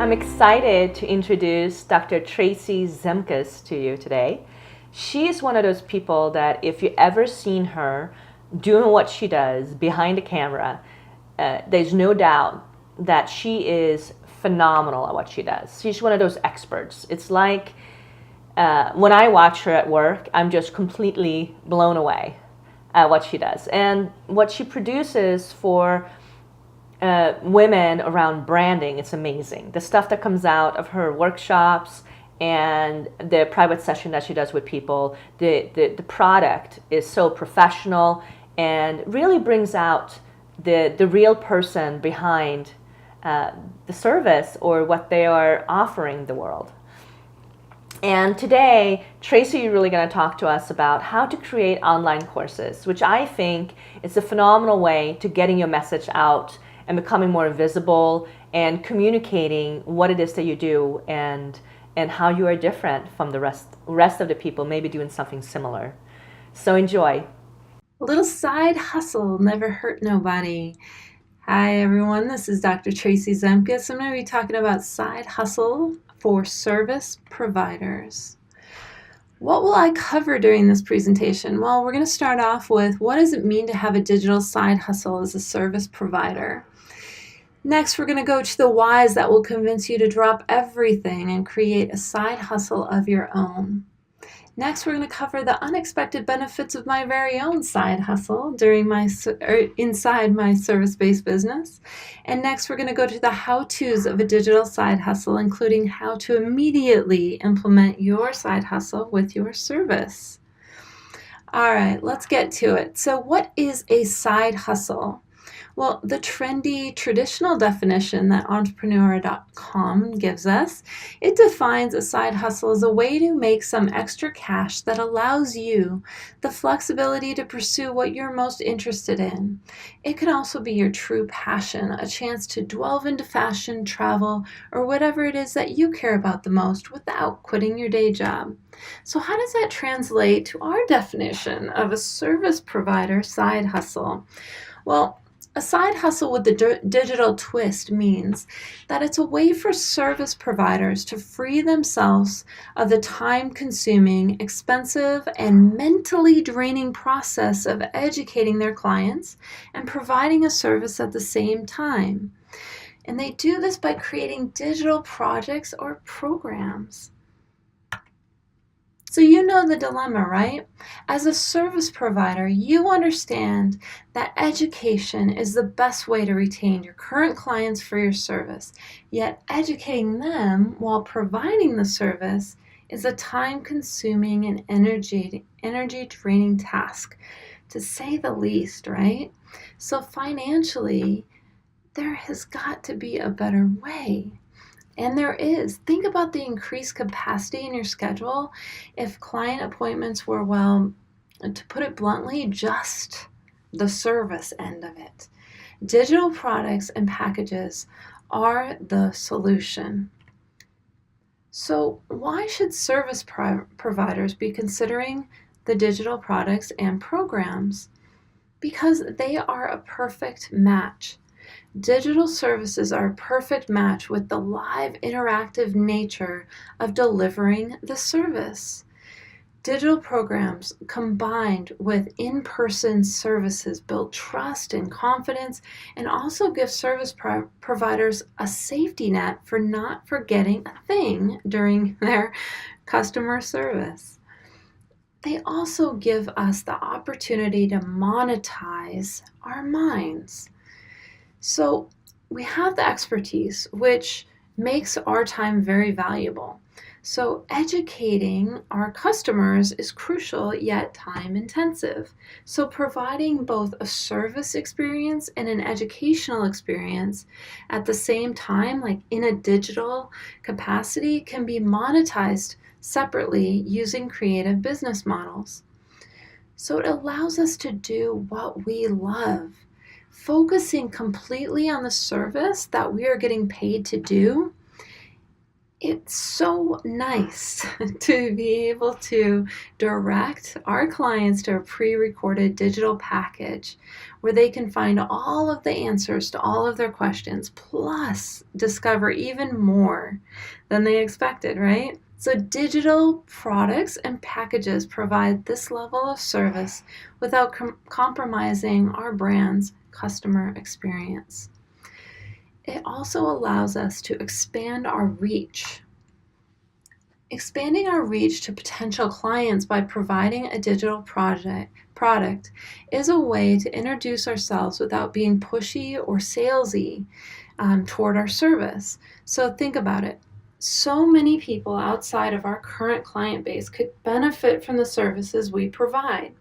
I'm excited to introduce Dr. Traci Zemkus to you today. She is one of those people that if you ever seen her doing what she does behind the camera, there's no doubt that she is phenomenal at what she does. She's one of those experts. It's like when I watch her at work, I'm just completely blown away at what she does and what she produces for women around branding. It's amazing. The stuff that comes out of her workshops and the private session that she does with people, the product is so professional and really brings out the real person behind the service or what they are offering the world. And today, Traci is really going to talk to us about how to create online courses, which I think is a phenomenal way to getting your message out and becoming more visible and communicating what it is that you do and how you are different from the rest of the people maybe doing something similar. So enjoy. A little side hustle never hurt nobody. Hi everyone, this is Dr. Traci Zemkus. I'm going to be talking about side hustle for service providers. What will I cover during this presentation? Well, we're going to start off with what does it mean to have a digital side hustle as a service provider? Next, we're going to go to the whys that will convince you to drop everything and create a side hustle of your own. Next, we're going to cover the unexpected benefits of my very own side hustle inside my service-based business. And next, we're going to go to the how-tos of a digital side hustle, including how to immediately implement your side hustle with your service. All right, let's get to it. So what is a side hustle? Well, the trendy traditional definition that entrepreneur.com gives us, it defines a side hustle as a way to make some extra cash that allows you the flexibility to pursue what you're most interested in. It can also be your true passion, a chance to delve into fashion, travel, or whatever it is that you care about the most without quitting your day job. So how does that translate to our definition of a service provider side hustle? Well, a side hustle with the digital twist means that it's a way for service providers to free themselves of the time-consuming, expensive, and mentally draining process of educating their clients and providing a service at the same time. And they do this by creating digital projects or programs. So you know the dilemma, right? As a service provider, you understand that education is the best way to retain your current clients for your service. Yet educating them while providing the service is a time-consuming and energy-draining task, to say the least, right? So financially, there has got to be a better way. And there is. Think about the increased capacity in your schedule if client appointments were, well, to put it bluntly, just the service end of it. Digital products and packages are the solution. So why should service providers be considering the digital products and programs? Because they are a perfect match. Digital services are a perfect match with the live interactive nature of delivering the service. Digital programs combined with in-person services build trust and confidence and also give service providers a safety net for not forgetting a thing during their customer service. They also give us the opportunity to monetize our minds. So we have the expertise, which makes our time very valuable. So educating our customers is crucial yet time intensive. So providing both a service experience and an educational experience at the same time, like in a digital capacity, can be monetized separately using creative business models. So it allows us to do what we love. Focusing completely on the service that we are getting paid to do It's so nice to be able to direct our clients to a pre-recorded digital package where they can find all of the answers to all of their questions, plus discover even more than they expected, right? So digital products and packages provide this level of service without compromising our brand's customer experience. It also allows us to expand our reach. Expanding our reach to potential clients by providing a digital product is a way to introduce ourselves without being pushy or salesy toward our service. So think about it. So many people outside of our current client base could benefit from the services we provide.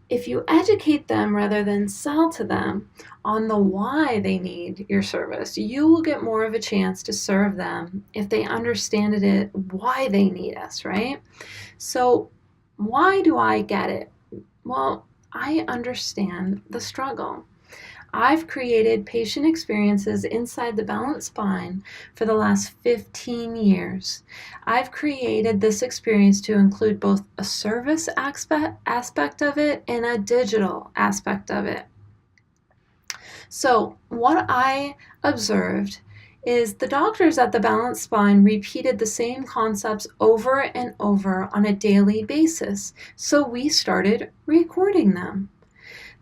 If you educate them rather than sell to them on the why they need your service, you will get more of a chance to serve them if they understand it why they need us, right? So why do I get it? Well, I understand the struggle. I've created patient experiences inside the balanced spine for the last 15 years. I've created this experience to include both a service aspect of it and a digital aspect of it. So, what I observed is the doctors at the balanced spine repeated the same concepts over and over on a daily basis. So, we started recording them.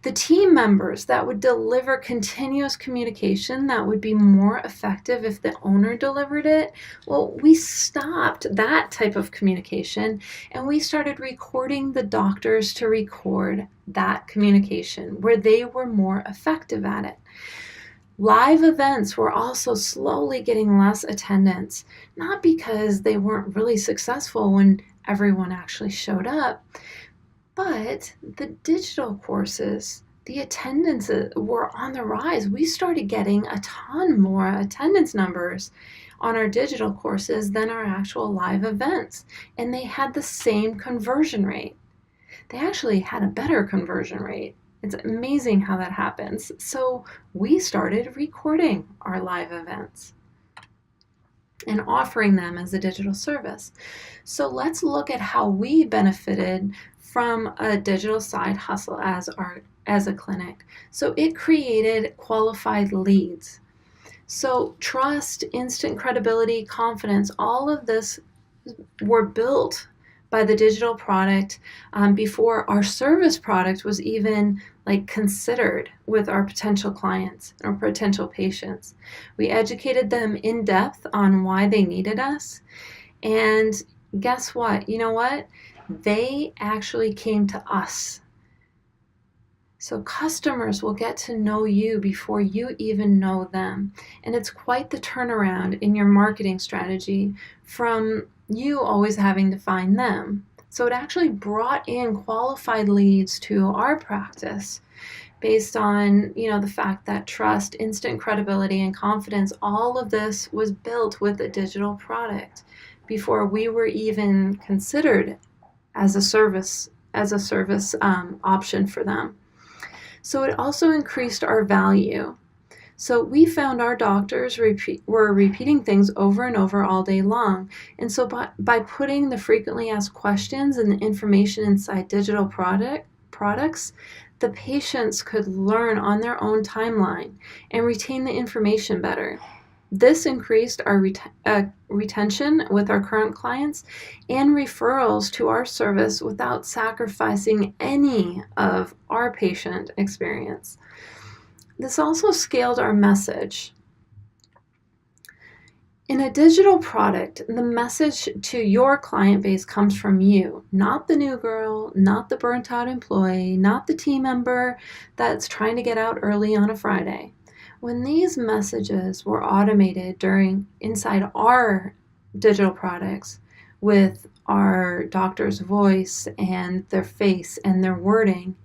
The team members that would deliver continuous communication that would be more effective if the owner delivered it, well, we stopped that type of communication and we started recording the doctors to record that communication where they were more effective at it. Live events were also slowly getting less attendance, not because they weren't really successful when everyone actually showed up, but the digital courses, the attendances were on the rise. We started getting a ton more attendance numbers on our digital courses than our actual live events. And they had the same conversion rate. They actually had a better conversion rate. It's amazing how that happens. So we started recording our live events and offering them as a digital service. So let's look at how we benefited from a digital side hustle as a clinic. So it created qualified leads. So trust, instant credibility, confidence, all of this were built by the digital product before our service product was even considered with our potential clients or potential patients. We educated them in depth on why they needed us. And guess what? You know what? They actually came to us. So customers will get to know you before you even know them. And it's quite the turnaround in your marketing strategy from you always having to find them. So it actually brought in qualified leads to our practice based on, the fact that trust, instant credibility, and confidence, all of this was built with a digital product before we were even considered as a service option for them. So it also increased our value. So we found our doctors were repeating things over and over all day long. And so by putting the frequently asked questions and the information inside digital products, the patients could learn on their own timeline and retain the information better. This increased our retention with our current clients and referrals to our service without sacrificing any of our patient experience. This also scaled our message. In a digital product, the message to your client base comes from you, not the new girl, not the burnt out employee, not the team member that's trying to get out early on a Friday. When these messages were automated inside our digital products with our doctor's voice and their face and their wording,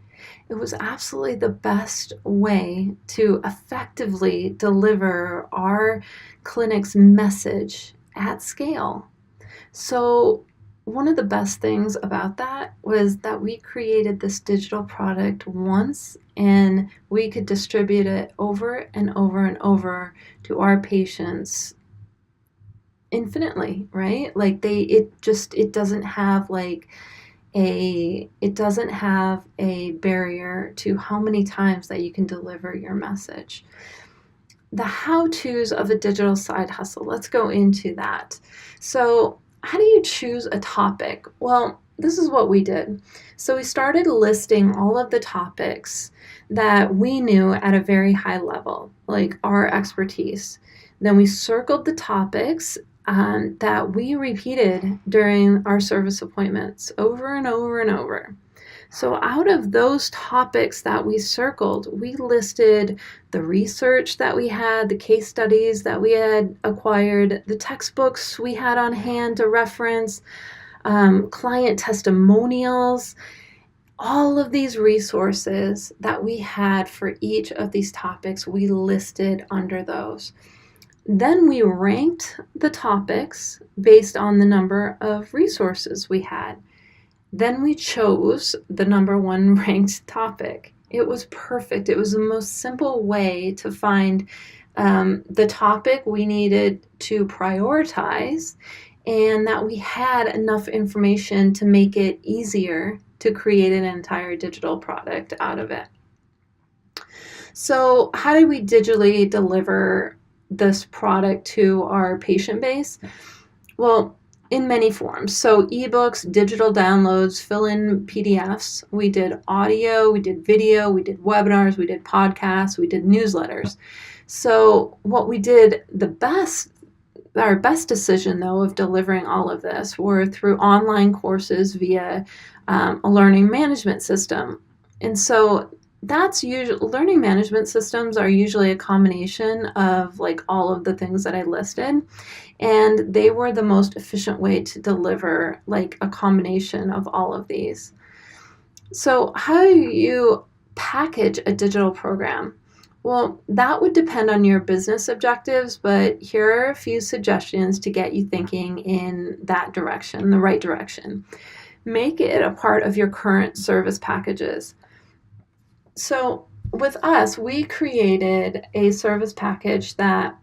it was absolutely the best way to effectively deliver our clinic's message at scale. So one of the best things about that was that we created this digital product once and we could distribute it over and over and over to our patients infinitely, right? Like it doesn't have like it doesn't have a barrier to how many times that you can deliver your message. The how-tos of a digital side hustle. Let's go into that. So, how do you choose a topic? Well, this is what we did. So, we started listing all of the topics that we knew at a very high level, like our expertise. Then we circled the topics that we repeated during our service appointments over and over and over. So, out of those topics that we circled, we listed the research that we had, the case studies that we had acquired, the textbooks we had on hand to reference, client testimonials, all of these resources that we had for each of these topics, we listed under those. Then we ranked the topics based on the number of resources we had. Then we chose the number one ranked topic. It was perfect. It was the most simple way to find the topic we needed to prioritize, and that we had enough information to make it easier to create an entire digital product out of it. So, how do we digitally deliver this product to our patient base? Well, in many forms. So ebooks, digital downloads, fill-in PDFs. We did audio, we did video, we did webinars, we did podcasts, we did newsletters. So what we did our best decision though of delivering all of this were through online courses via a learning management system. And so that's usually, learning management systems are usually a combination of like all of the things that I listed, and they were the most efficient way to deliver like a combination of all of these. So how do you package a digital program? Well, that would depend on your business objectives, but here are a few suggestions to get you thinking in that direction, the right direction. Make it a part of your current service packages. So with us, we created a service package that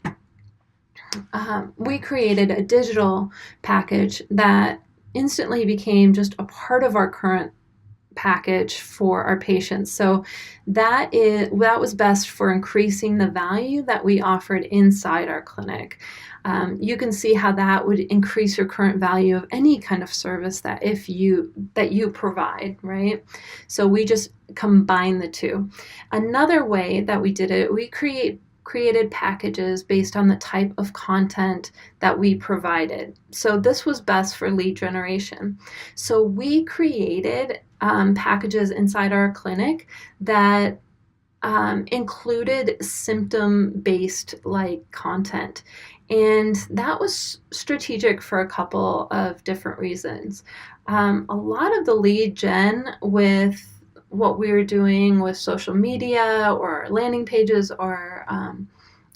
we created a digital package that instantly became just a part of our current package for our patients. So that was best for increasing the value that we offered inside our clinic. You can see how that would increase your current value of any kind of service that you provide, right? So we just combine the two. Another way that we did it, we created packages based on the type of content that we provided. So this was best for lead generation. So we created packages inside our clinic that included symptom-based like content. And that was strategic for a couple of different reasons. A lot of the lead gen with what we were doing with social media or our landing pages or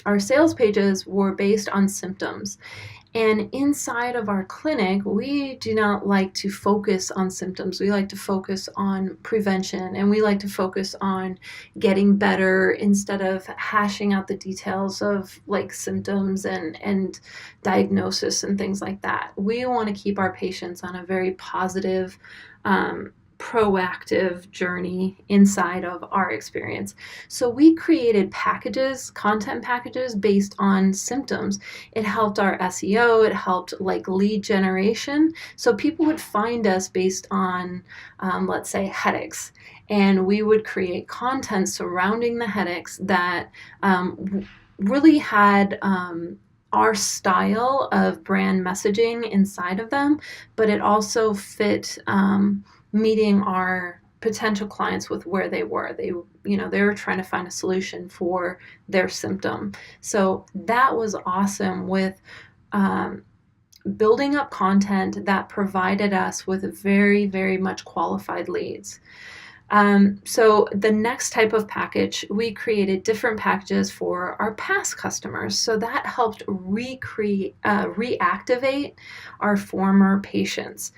our sales pages were based on symptoms. And inside of our clinic, we do not like to focus on symptoms. We like to focus on prevention, and we like to focus on getting better instead of hashing out the details of like symptoms and diagnosis and things like that. We want to keep our patients on a very positive, proactive journey inside of our experience. So we created packages, content packages based on symptoms. It helped our SEO, it helped like lead generation. So people would find us based on, let's say, headaches. And we would create content surrounding the headaches that really had our style of brand messaging inside of them, but it also fit meeting our potential clients with where they were. They were trying to find a solution for their symptom. So that was awesome with building up content that provided us with very, very much qualified leads. So the next type of package, we created different packages for our past customers. So that helped reactivate our former patients.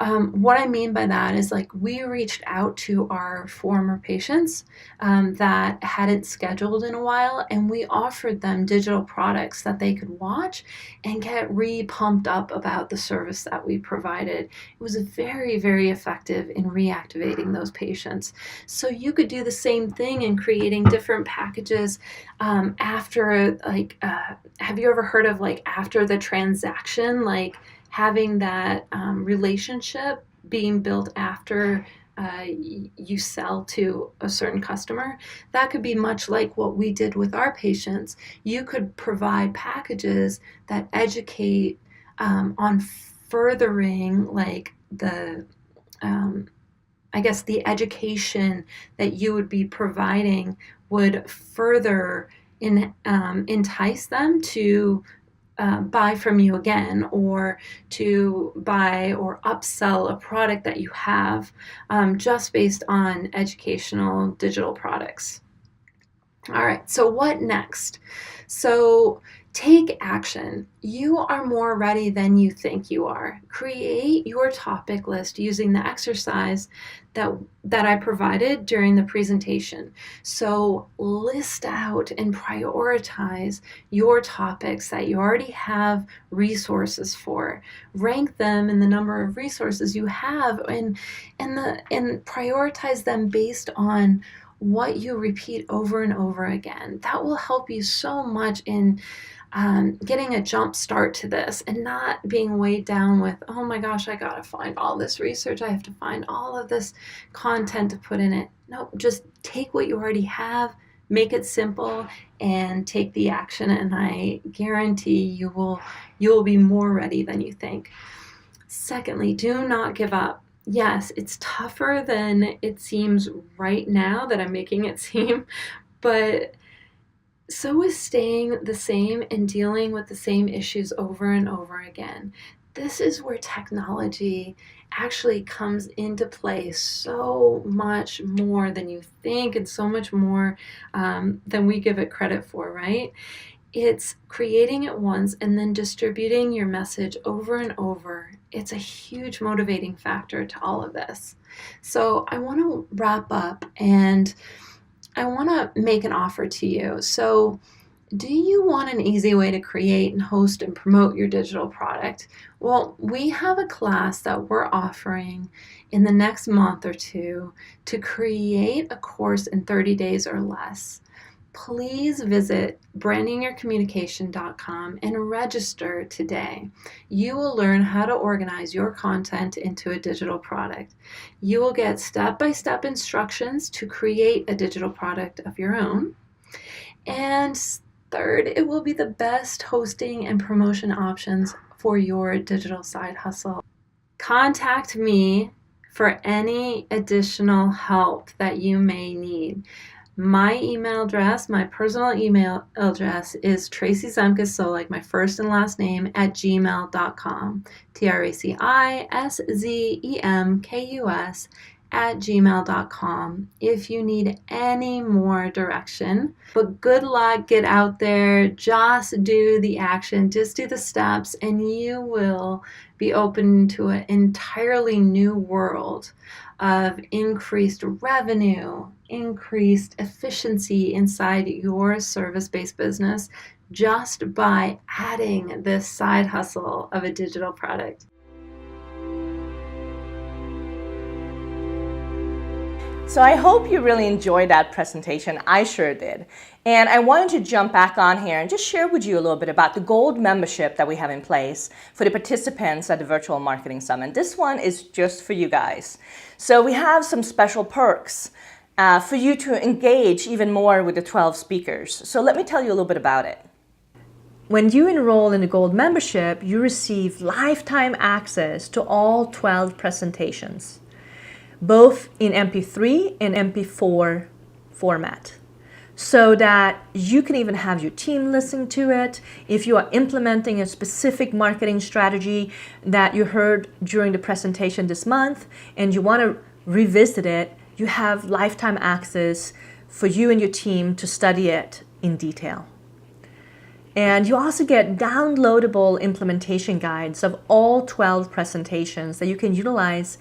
What I mean by that is like we reached out to our former patients that hadn't scheduled in a while, and we offered them digital products that they could watch and get re-pumped up about the service that we provided. It was very, very effective in reactivating those patients. So you could do the same thing in creating different packages after, have you ever heard of like after the transaction, like having that relationship being built after you sell to a certain customer? That could be much like what we did with our patients. You could provide packages that educate on furthering like the I guess the education that you would be providing would further entice them to buy from you again, or to buy or upsell a product that you have, just based on educational digital products. All right, so what next? So take action. You are more ready than you think you are. Create your topic list using the exercise that I provided during the presentation. So list out and prioritize your topics that you already have resources for. Rank them in the number of resources you have, and prioritize them based on what you repeat over and over again. That will help you so much in getting a jump start to this and not being weighed down with, oh my gosh, I gotta find all this research, I have to find all of this content to put in it. No, just take what you already have, make it simple, and take the action, and I guarantee you will be more ready than you think. Secondly, do not give up. Yes, it's tougher than it seems right now that I'm making it seem, but so is staying the same and dealing with the same issues over and over again. This is where technology actually comes into play so much more than you think, and so much more than we give it credit for, right? It's creating it once and then distributing your message over and over. It's a huge motivating factor to all of this. So I want to wrap up, and I want to make an offer to you. So do you want an easy way to create and host and promote your digital product? Well, we have a class that we're offering in the next month or two to create a course in 30 days or less. Please visit brandingyourcommunication.com and register today. You will learn how to organize your content into a digital product. You will get step-by-step instructions to create a digital product of your own. And third, it will be the best hosting and promotion options for your digital side hustle. Contact me for any additional help that you may need. My email address, my personal email address is Traci Zemkus, so like my first and last name, @gmail.com. TraciSzemkus @gmail.com if you need any more direction. But good luck, get out there, just do the action, just do the steps, and you will be open to an entirely new world of increased revenue, increased efficiency inside your service-based business just by adding this side hustle of a digital product. So I hope you really enjoyed that presentation. I sure did. And I wanted to jump back on here and just share with you a little bit about the gold membership that we have in place for the participants at the Virtual Marketing Summit. This one is just for you guys. So we have some special perks for you to engage even more with the 12 speakers. So let me tell you a little bit about it. When you enroll in the gold membership, you receive lifetime access to all 12 presentations, both in MP3 and MP4 format, so that you can even have your team listen to it. If you are implementing a specific marketing strategy that you heard during the presentation this month and you want to revisit it, you have lifetime access for you and your team to study it in detail. And you also get downloadable implementation guides of all 12 presentations that you can utilize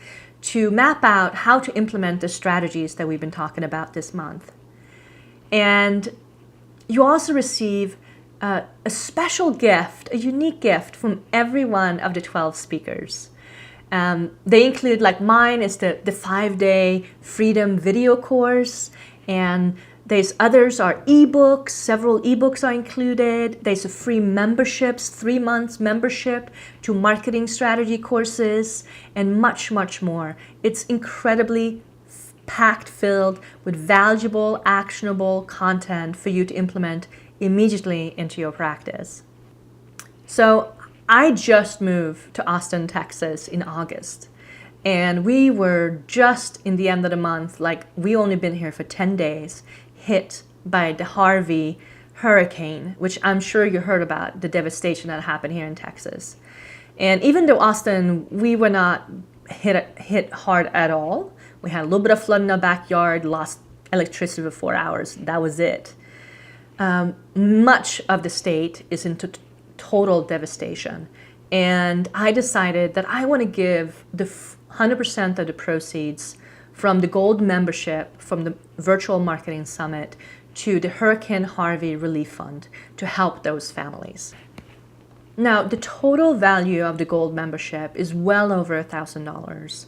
to map out how to implement the strategies that we've been talking about this month. And you also receive a special gift, a unique gift from every one of the 12 speakers. They include, like mine is the 5-day freedom video course, and there's others are ebooks, several ebooks are included. There's a free memberships, 3 months membership to marketing strategy courses, and much, much more. It's incredibly packed filled with valuable, actionable content for you to implement immediately into your practice. So I just moved to Austin, Texas in August. And we were just in the end of the month, like we only been here for 10 days, hit by the Harvey hurricane, which I'm sure you heard about, the devastation that happened here in Texas. And even though Austin, we were not hit hard at all. We had a little bit of flood in our backyard, lost electricity for 4 hours. That was it. Much of the state is into total devastation. And I decided that I want to give the 100% of the proceeds from the gold membership from the virtual marketing summit to the Hurricane Harvey Relief Fund to help those families. Now, the total value of the gold membership is well over $1,000.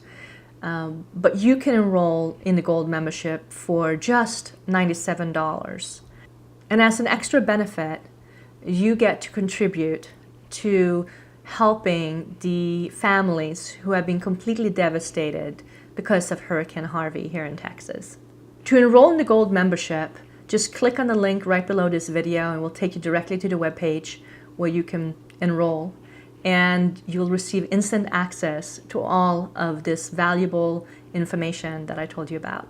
But you can enroll in the gold membership for just $97. And as an extra benefit, you get to contribute to helping the families who have been completely devastated because of Hurricane Harvey here in Texas. To enroll in the gold membership, just click on the link right below this video and we'll take you directly to the webpage where you can enroll. And you'll receive instant access to all of this valuable information that I told you about.